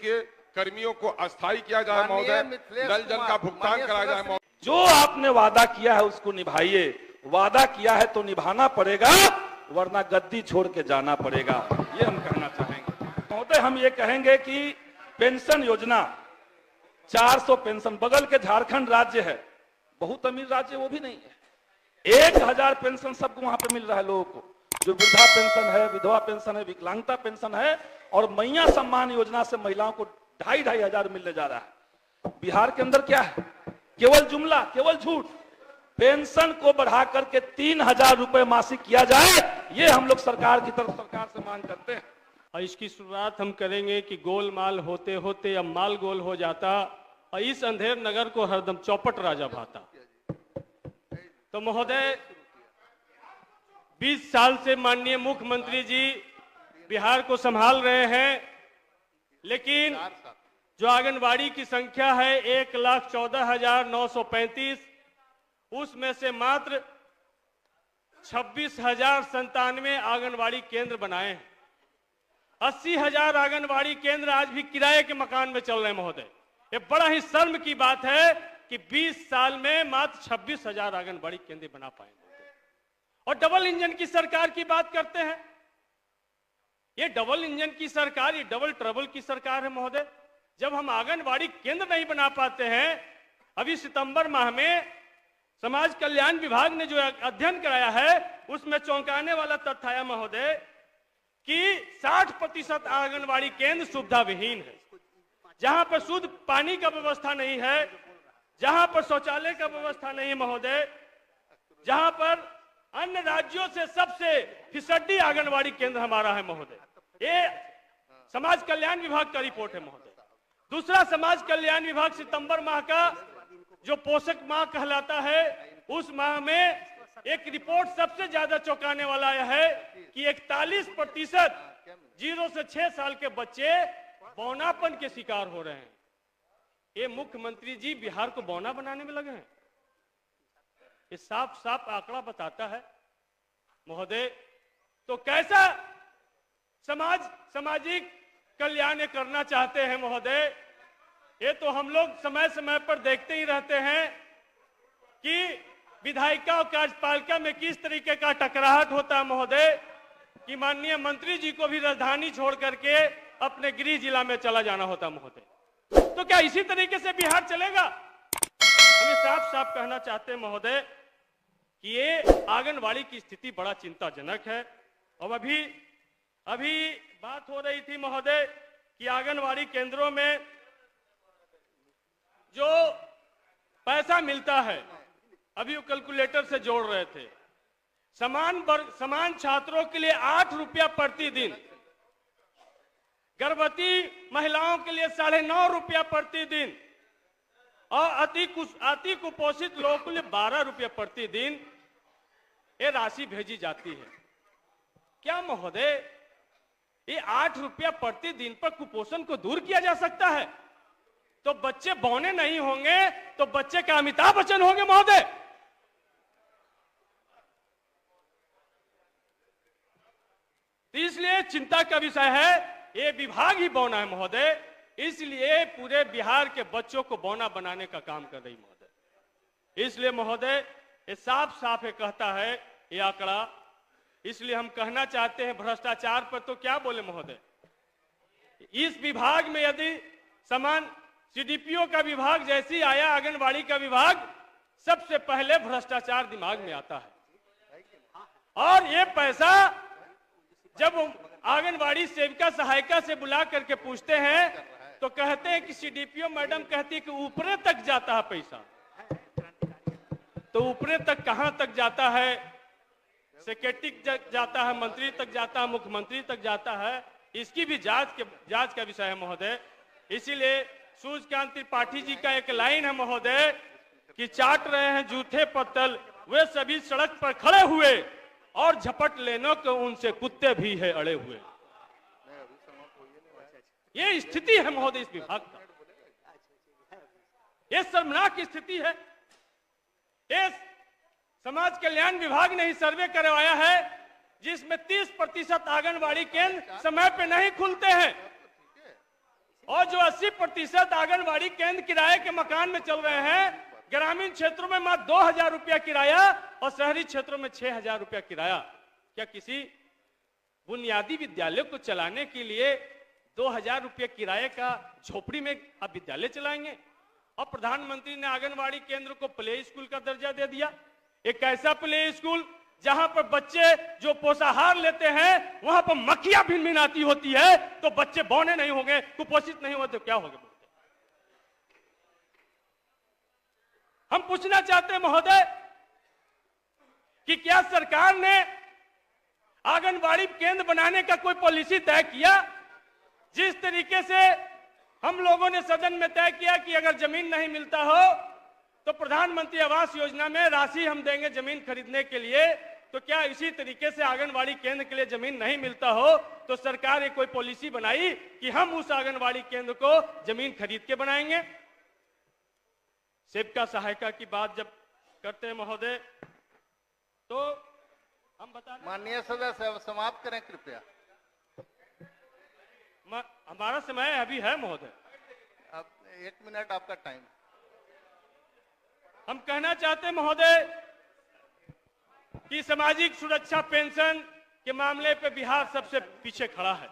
के कर्मियों को अस्थायी किया जाए महोदय, नल जल का भुगतान कराया जाए महोदय। जो आपने वादा किया है उसको निभाइए, वादा किया है तो निभाना पड़ेगा, वरना गद्दी छोड़ के जाना पड़ेगा, ये हम कहना चाहेंगे महोदय। हम ये कहेंगे कि पेंशन योजना 400 पेंशन, बगल के झारखंड राज्य है, बहुत अमीर राज्य वो भी नहीं है, 1000 पेंशन सबको वहां पे मिल रहा है लोगों को, जो वृद्धा पेंशन है, विधवा पेंशन है, विकलांगता पेंशन है, और मैया सम्मान योजना से महिलाओं को 2,500 हजार मिलने जा रहा है। बिहार के अंदर क्या है, केवल जुमला, केवल झूठ। पेंशन को बढ़ा करके 3,000 रुपए मासिक किया जाए, ये हम लोग सरकार की तरफ सरकार से मांग करते हैं। और इसकी शुरुआत हम करेंगे कि गोलमाल होते होते अब माल गोल हो जाता और इस अंधेर नगर को हरदम चौपट राजा भाता। तो महोदय, 20 साल से माननीय मुख्यमंत्री जी बिहार को संभाल रहे हैं, लेकिन जो आंगनबाड़ी की संख्या है 1,14,935, उसमें से मात्र 26,097 आंगनबाड़ी केंद्र बनाए हैं। 80,000 आंगनबाड़ी केंद्र आज भी किराए के मकान में चल रहे हैं महोदय। ये बड़ा ही शर्म की बात है कि 20 साल में मात्र 26,000 आंगनबाड़ी केंद्र बना पाए। और डबल इंजन की सरकार की बात करते हैं, ये डबल इंजन की सरकार, ये डबल ट्रबल की सरकार है महोदय। जब हम आंगनबाड़ी केंद्र नहीं बना पाते हैं, अभी सितंबर माह में समाज कल्याण विभाग ने जो अध्ययन कराया है, उसमें चौंकाने वाला तथ्य आया महोदय कि 60% आंगनबाड़ी केंद्र सुविधा विहीन है, जहां पर शुद्ध पानी का व्यवस्था नहीं है, जहां पर शौचालय का व्यवस्था नहीं है महोदय, जहां पर अन्य राज्यों से सबसे फिसड्डी आंगनबाड़ी केंद्र हमारा है महोदय। ये समाज कल्याण विभाग का रिपोर्ट है महोदय। दूसरा, समाज कल्याण विभाग सितंबर माह का जो पोषक माह कहलाता है, उस माह में एक रिपोर्ट सबसे ज्यादा चौंकाने वाला यह है कि 41% 0 से 6 साल के बच्चे बौनापन के शिकार हो रहे हैं। ये मुख्यमंत्री जी बिहार को बौना बनाने में लगे हैं। ये साफ साफ आंकड़ा बताता है महोदय। तो कैसा सामाजिक कल्याण करना चाहते हैं महोदय? ये तो हम लोग समय समय पर देखते ही रहते हैं कि विधायिका और कार्यपालिका में किस तरीके का टकराहट होता है महोदय, कि माननीय मंत्री जी को भी राजधानी छोड़ करके अपने गृह जिला में चला जाना होता महोदय। तो क्या इसी तरीके से बिहार चलेगा? हम साफ साफ कहना चाहते हैं महोदय कि ये आंगनबाड़ी की स्थिति बड़ा चिंताजनक है। और अभी बात हो रही थी महोदय कि आंगनबाड़ी केंद्रों में जो पैसा मिलता है, अभी वो कैलकुलेटर से जोड़ रहे थे, समान छात्रों के लिए 8 रुपया प्रतिदिन, गर्भवती महिलाओं के लिए 9.5 रुपया प्रतिदिन, और अति कुपोषित लोगों के लिए 12 रुपया प्रतिदिन ये राशि भेजी जाती है। क्या महोदय ये 8 रुपया प्रतिदिन पर कुपोषण को दूर किया जा सकता है? तो बच्चे बौने नहीं होंगे तो बच्चे क्या अमिताभ बच्चन होंगे महोदय? तो इसलिए चिंता का विषय है, ये विभाग ही बौना है महोदय, इसलिए पूरे बिहार के बच्चों को बौना बनाने का काम कर रही महोदय। इसलिए महोदय ये साफ साफ कहता है ये आंकड़ा। इसलिए हम कहना चाहते हैं भ्रष्टाचार पर तो क्या बोले महोदय, इस विभाग में यदि समान सीडीपीओ का विभाग जैसी आया, आंगनबाड़ी का विभाग, सबसे पहले भ्रष्टाचार दिमाग में आता है। और ये पैसा जब आंगनबाड़ी सेविका सहायिका से बुला करके पूछते हैं तो कहते हैं कि सीडीपीओ मैडम कहती है कि ऊपरे तक जाता है पैसा। तो ऊपरे तक कहां तक जाता है? सेक्रेटरी जाता है, मंत्री तक जाता है, मुख्यमंत्री तक जाता है। इसकी भी जांच का विषय है महोदय। इसीलिए सूर्यकांत त्रिपाठी जी का एक लाइन है महोदय कि चाट रहे हैं जूठे पत्तल वे सभी सड़क पर खड़े हुए, और झपट लेने को उनसे कुत्ते भी है अड़े हुए। ये स्थिति है महोदय इस विभाग का, ये शर्मनाक स्थिति है। ये समाज कल्याण विभाग ने ही सर्वे करवाया है जिसमें 30% आंगनबाड़ी केंद्र समय पे नहीं खुलते हैं। और जो 80% आंगनबाड़ी केंद्र किराए के मकान में चल रहे हैं, ग्रामीण क्षेत्रों में मात्र 2,000 रुपया किराया और शहरी क्षेत्रों में 6,000 रुपया किराया। क्या किसी बुनियादी विद्यालय को चलाने के लिए 2,000 रुपये किराए का झोपड़ी में आप विद्यालय चलाएंगे? और प्रधानमंत्री ने आंगनबाड़ी केंद्र को प्ले स्कूल का दर्जा दे दिया। एक ऐसा प्ले स्कूल जहां पर बच्चे जो पोषाहार लेते हैं वहां पर मक्खियां भिनभिनाती होती है, तो बच्चे बौने नहीं होंगे, कुपोषित नहीं होते, क्या होगा? हम पूछना चाहते हैं महोदय कि क्या सरकार ने आंगनबाड़ी केंद्र बनाने का कोई पॉलिसी तय किया? जिस तरीके से हम लोगों ने सदन में तय किया कि अगर जमीन नहीं मिलता हो तो प्रधानमंत्री आवास योजना में राशि हम देंगे जमीन खरीदने के लिए, तो क्या इसी तरीके से आंगनबाड़ी केंद्र के लिए जमीन नहीं मिलता हो तो सरकार ने कोई पॉलिसी बनाई कि हम उस आंगनबाड़ी केंद्र को जमीन खरीद के बनाएंगे? सेविका सहायिका की बात जब करते हैं महोदय, तो हम बता, माननीय सदस्य अब समाप्त करें कृपया। हमारा समय अभी है महोदय, अब 1 मिनट आपका टाइम। हम कहना चाहते हैं महोदय कि सामाजिक सुरक्षा पेंशन के मामले पे बिहार सबसे पीछे खड़ा है।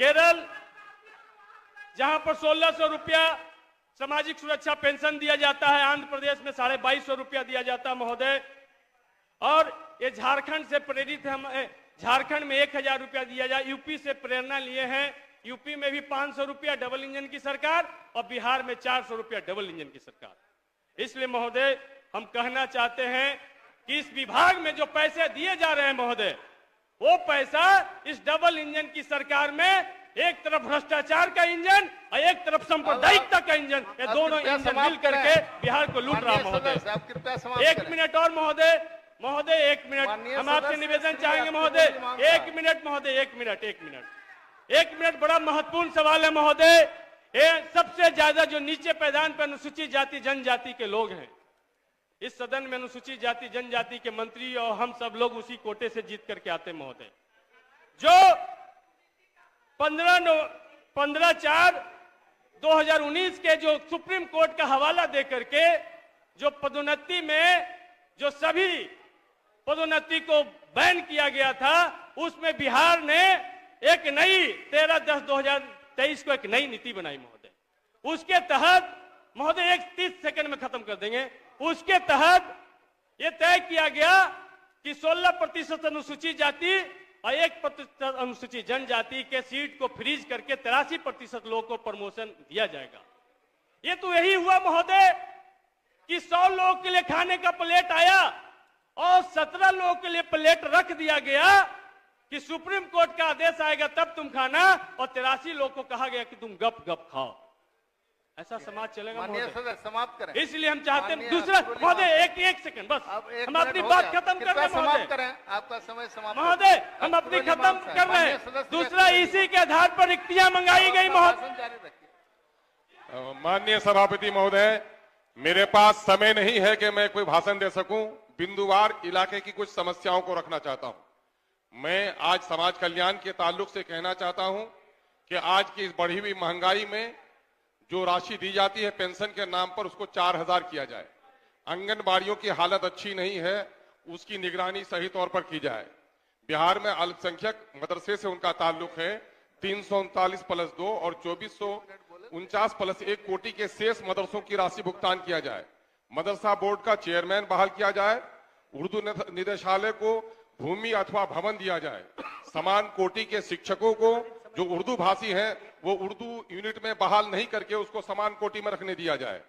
केरल जहां पर 1,600 रुपया सामाजिक सुरक्षा पेंशन दिया जाता है, आंध्र प्रदेश में 2,250 रुपया दिया जाता है महोदय। और ये झारखंड से प्रेरित है, झारखंड में 1,000 रुपया दिया जाए। यूपी से प्रेरणा लिए हैं, यूपी में भी 500 रुपया डबल इंजन की सरकार और बिहार में 400 रुपया डबल इंजन की सरकार। इसलिए महोदय हम कहना चाहते हैं कि इस विभाग में जो पैसे दिए जा रहे हैं महोदय, वो पैसा इस डबल इंजन की सरकार में एक तरफ भ्रष्टाचार का इंजन और एक तरफ सांप्रदायिकता का इंजन, ये दोनों इंजन मिल करके बिहार को लूट रहा महोदय। 1 मिनट और महोदय, 1 मिनट हम आपसे निवेदन चाहेंगे महोदय। 1 मिनट महोदय, 1 मिनट बड़ा महत्वपूर्ण सवाल है महोदय। ये सबसे ज्यादा जो नीचे पैदान पर अनुसूचित जाति जनजाति के लोग हैं, इस सदन में अनुसूचित जाति जनजाति के मंत्री और हम सब लोग उसी कोटे से जीत करके आते महोदय। जो 15/4/2019 के जो सुप्रीम कोर्ट का हवाला दे करके जो पदोन्नति में जो सभी पदोन्नति को बैन किया गया था, उसमें बिहार ने एक नई 13/10/2023 को एक नई नीति बनाई महोदय। उसके तहत महोदय 30 सेकंड में खत्म कर देंगे। उसके तहत यह तय किया गया कि 16% अनुसूचित जाति और 1% अनुसूचित जनजाति के सीट को फ्रीज करके 83% लोगों को प्रमोशन दिया जाएगा। ये तो यही हुआ महोदय कि 100 लोगों के लिए खाने का प्लेट आया और 17 लोगों के लिए प्लेट रख दिया गया कि सुप्रीम कोर्ट का आदेश आएगा तब तुम खाना, और 83 लोगों को कहा गया कि तुम गप गप खाओ। ऐसा समाज चलेगा महोदय? समाप्त करें। इसलिए हम चाहते हैं दूसरा महोदय, एक सेकंड बस, हम अपनी बात खत्म कर रहे हैं महोदय। आपका समय समाप्त महोदय, हम अपनी खत्म कर रहे हैं। दूसरा इसी के आधार पर रिक्तियां मंगाई गई महोदय। माननीय सभापति महोदय, मेरे पास समय नहीं है कि मैं कोई भाषण दे सकूं। बिंदुवार इलाके की कुछ समस्याओं को रखना चाहता हूं। मैं आज समाज कल्याण के ताल्लुक से कहना चाहता हूं कि आज की इस बढ़ी हुई महंगाई में जो राशि दी जाती है पेंशन के नाम पर, उसको 4,000 किया जाए। आंगनबाड़ियों की हालत अच्छी नहीं है, उसकी निगरानी सही तौर पर की जाए। बिहार में अल्पसंख्यक मदरसे से उनका ताल्लुक है। 339+2 और 2449+1 कोटि के शेष मदरसों की राशि भुगतान किया जाए। मदरसा बोर्ड का चेयरमैन बहाल किया जाए। उर्दू निदेशालय को भूमि अथवा भवन दिया जाए। समान कोटि के शिक्षकों को जो उर्दू भाषी हैं वो उर्दू यूनिट में बहाल नहीं करके उसको समान कोटि में रखने दिया जाए।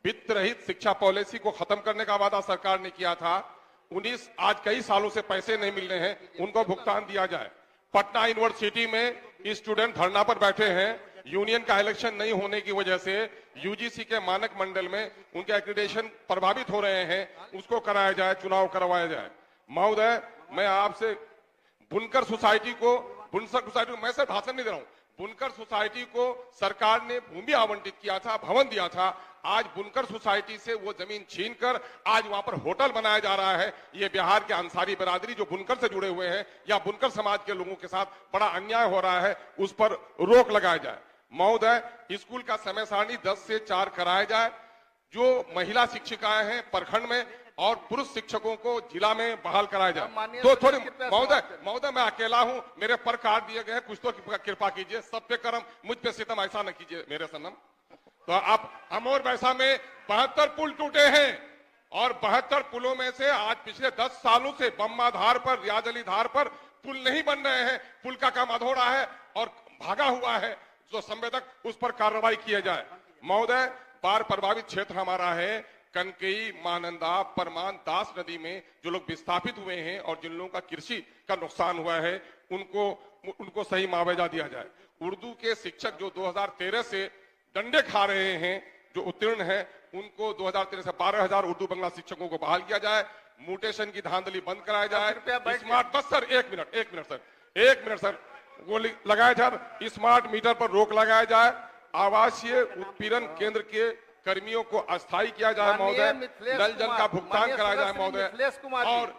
वित्त रहित शिक्षा पॉलिसी को खत्म करने का वादा सरकार ने किया था। 19 आज कई सालों से पैसे नहीं मिल रहे हैं, उनको भुगतान दिया जाए। पटना यूनिवर्सिटी में स्टूडेंट धरना पर बैठे हैं। यूनियन का इलेक्शन नहीं होने की वजह से यूजीसी के मानक मंडल में उनके एक्रीडेशन प्रभावित हो रहे हैं, उसको कराया जाए, चुनाव करवाया जाए। महोदय, मैं आपसे बुनकर सोसाइटी को मैं सिर्फ भाषण नहीं दे रहा हूं, बुनकर सोसाइटी को सरकार ने भूमि आवंटित किया था, भवन दिया था। आज बुनकर सोसाइटी से वो जमीन छीनकर आज वहां पर होटल बनाया जा रहा है। ये बिहार के अंसारी बिरादरी जो बुनकर से जुड़े हुए हैं या बुनकर समाज के लोगों के साथ बड़ा अन्याय हो रहा है, उस पर रोक लगाया जाए। महोदय, स्कूल का समय सारणी 10 से 4 कराया जाए। जो महिला शिक्षिकाएं हैं प्रखंड में और पुरुष शिक्षकों को जिला में बहाल कराया जाए। तो थोड़ी महोदय मैं अकेला हूं, मेरे पर कार्ड दिए गए हैं, कुछ तो कृपा कीजिए, सब पे करम, मुझ पे सितम ऐसा न कीजिए मेरे सनम। तो आप अमोर वैसा में 72 पुल टूटे हैं और 72 पुलों में से आज पिछले 10 सालों से बम्मा धार पर, रियाज अली धार पर पुल नहीं बन रहे हैं। पुल का काम अधूरा है और भागा हुआ है। जो संवेदक उस पर कार्रवाई किया जाए। महोदय, बाढ़ प्रभावित क्षेत्र हमारा है कनकई, महानंदा, परमान, दास नदी में जो लोग विस्थापित हुए हैं और जिन लोगों का कृषि का नुकसान हुआ है उनको सही मुआवजा दिया जाए। उर्दू के शिक्षक जो 2013 से डंडे खा रहे हैं, जो उत्तीर्ण हैं, उनको 2013 से 12,000 उर्दू बंगला शिक्षकों को बहाल किया जाए। म्यूटेशन की धांधली बंद कराया जाए। स्मार्ट बस सर, एक मिनट सर, वो लगाया जाए। स्मार्ट मीटर पर रोक लगाया जाए। आवासीय उत्पीड़न केंद्र के कर्मियों को अस्थायी किया जाए महोदय। नल जल का भुगतान कराया जाए महोदय। और